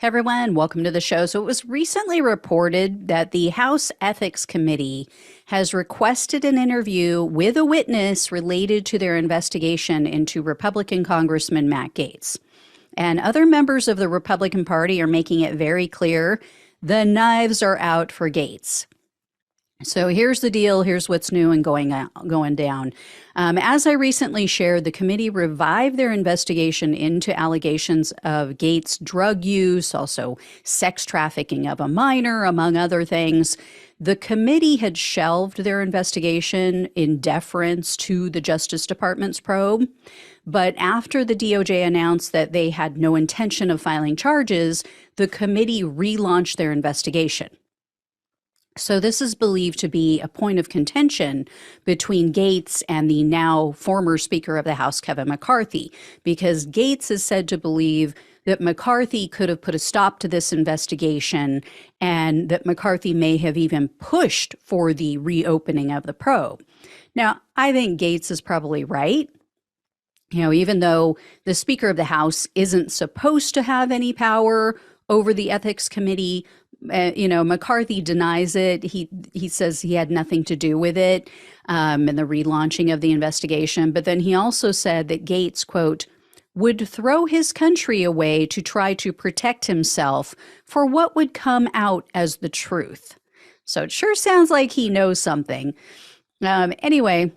Hey everyone, welcome to the show. So it was recently reported that the House Ethics Committee has requested an interview with a witness related to their investigation into Republican Congressman Matt Gaetz. And other members of the Republican Party are making it very clear the knives are out for Gaetz. So here's the deal. Here's what's new and going down. As I recently shared, the committee revived their investigation into allegations of Gaetz' drug use, also sex trafficking of a minor, among other things. The committee had shelved their investigation in deference to the Justice Department's probe. But after the DOJ announced that they had no intention of filing charges, the committee relaunched their investigation. So this is believed to be a point of contention between Gaetz and the now former Speaker of the House, Kevin McCarthy, because Gaetz is said to believe that McCarthy could have put a stop to this investigation and that McCarthy may have even pushed for the reopening of the probe. Now, I think Gaetz is probably right. Even though the Speaker of the House isn't supposed to have any power over the Ethics Committee, McCarthy denies it. He says he had nothing to do with it in the relaunching of the investigation. But then he also said that Gaetz, quote, would throw his country away to try to protect himself for what would come out as the truth. So it sure sounds like he knows something. Anyway,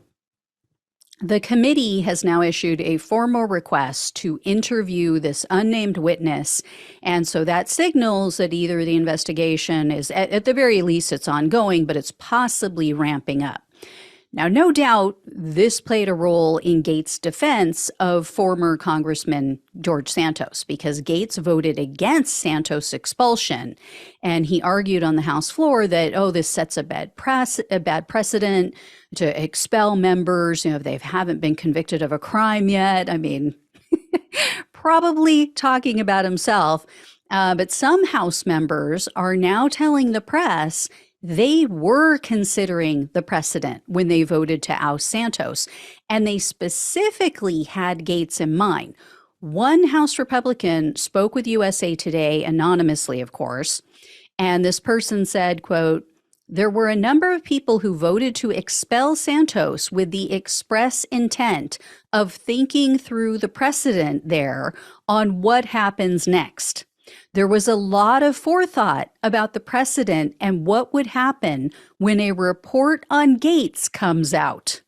the committee has now issued a formal request to interview this unnamed witness. And so that signals that either the investigation is, at the very least, it's ongoing, but it's possibly ramping up. Now, no doubt this played a role in Gaetz' defense of former Congressman George Santos, because Gaetz voted against Santos' expulsion. And he argued on the House floor that, this sets a bad precedent to expel members, if they haven't been convicted of a crime yet. I mean, probably talking about himself. But some House members are now telling the press they were considering the precedent when they voted to oust Santos, and they specifically had Gaetz in mind. One House Republican spoke with USA Today, anonymously, of course, and this person said, quote, there were a number of people who voted to expel Santos with the express intent of thinking through the precedent there on what happens next. There was a lot of forethought about the precedent and what would happen when a report on Gaetz comes out.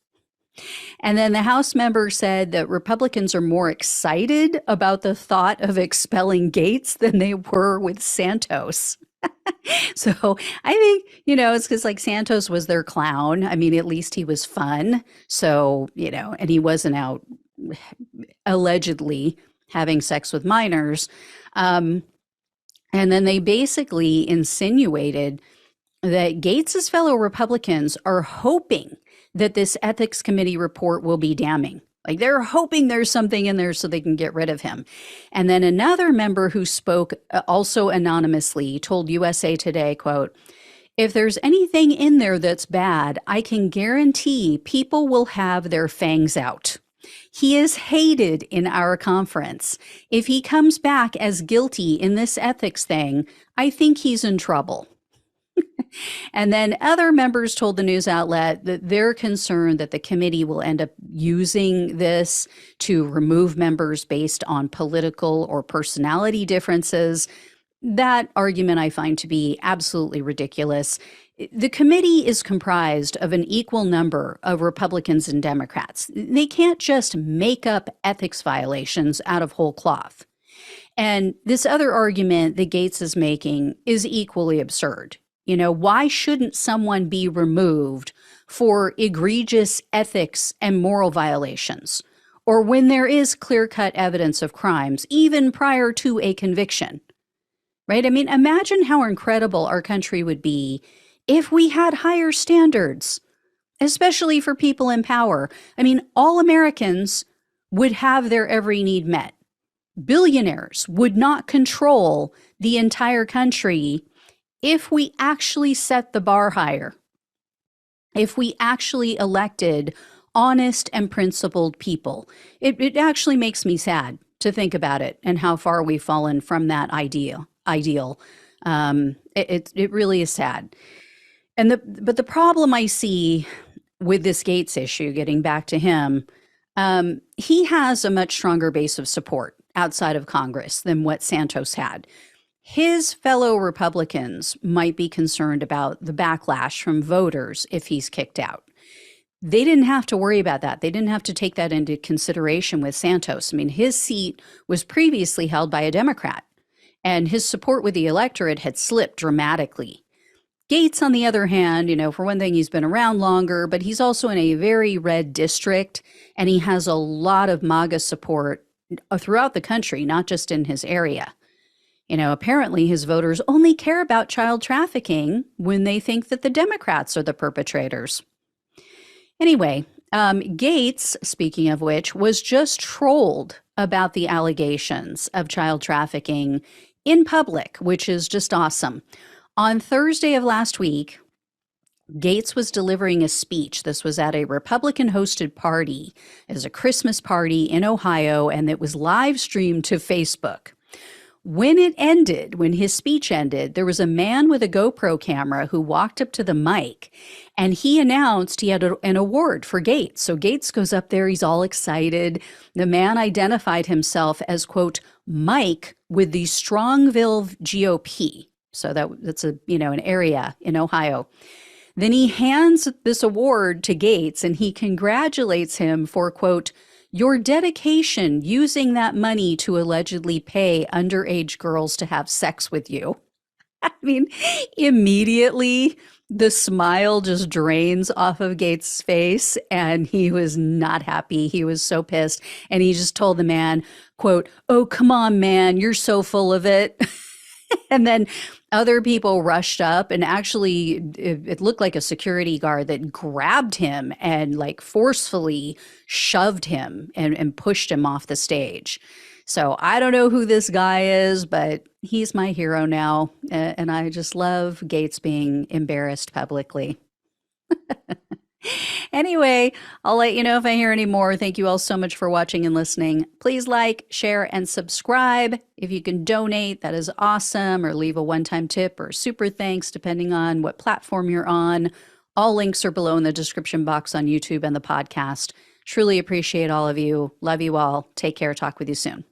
And then the House member said that Republicans are more excited about the thought of expelling Gaetz than they were with Santos. So I think, it's because Santos was their clown. I mean, at least he was fun. So, and he wasn't out allegedly having sex with minors. And then they basically insinuated that Gaetz' fellow Republicans are hoping that this ethics committee report will be damning. They're hoping there's something in there so they can get rid of him. And then another member who spoke also anonymously told USA Today, quote, if there's anything in there that's bad, I can guarantee people will have their fangs out. He is hated in our conference. If he comes back as guilty in this ethics thing, I think he's in trouble. And then other members told the news outlet that they're concerned that the committee will end up using this to remove members based on political or personality differences. That argument I find to be absolutely ridiculous. The committee is comprised of an equal number of Republicans and Democrats. They can't just make up ethics violations out of whole cloth. And this other argument that Gaetz is making is equally absurd. Why shouldn't someone be removed for egregious ethics and moral violations, or when there is clear-cut evidence of crimes, even prior to a conviction? Right? I mean, imagine how incredible our country would be if we had higher standards, especially for people in power. I mean, all Americans would have their every need met. Billionaires would not control the entire country if we actually set the bar higher, if we actually elected honest and principled people. It actually makes me sad to think about it and how far we've fallen from that ideal. ideal. It really is sad. But the problem I see with this Gaetz issue, getting back to him, he has a much stronger base of support outside of Congress than what Santos had. His fellow Republicans might be concerned about the backlash from voters if he's kicked out. They didn't have to worry about that. They didn't have to take that into consideration with Santos. I mean, his seat was previously held by a Democrat, and his support with the electorate had slipped dramatically. Gaetz, on the other hand, for one thing, he's been around longer, but he's also in a very red district, and he has a lot of MAGA support throughout the country, not just in his area. Apparently his voters only care about child trafficking when they think that the Democrats are the perpetrators. Anyway, Gaetz, speaking of which, was just trolled about the allegations of child trafficking in public, which is just awesome. On Thursday of last week, Gaetz was delivering a speech. This was at a Republican-hosted party. It was a Christmas party in Ohio, and it was live streamed to Facebook. When his speech ended, there was a man with a GoPro camera who walked up to the mic, and he announced he had an award for Gaetz. So Gaetz goes up there, he's all excited. The man identified himself as, quote, Mike with the Strongville GOP. So that's an area in Ohio. Then he hands this award to Gaetz, and he congratulates him for, quote, your dedication using that money to allegedly pay underage girls to have sex with you. I mean, immediately the smile just drains off of Gaetz' face, and he was not happy. He was so pissed. And he just told the man, quote, oh, come on, man, you're so full of it. And then other people rushed up, and actually it looked like a security guard that grabbed him and forcefully shoved him and pushed him off the stage. So I don't know who this guy is, but he's my hero now. And I just love Gaetz being embarrassed publicly. Anyway, I'll let you know if I hear any more. Thank you all so much for watching and listening. Please like, share, and subscribe. If you can donate, that is awesome, or leave a one-time tip or super thanks, depending on what platform you're on. All links are below in the description box on YouTube and the podcast. Truly appreciate all of you. Love you all. Take care. Talk with you soon.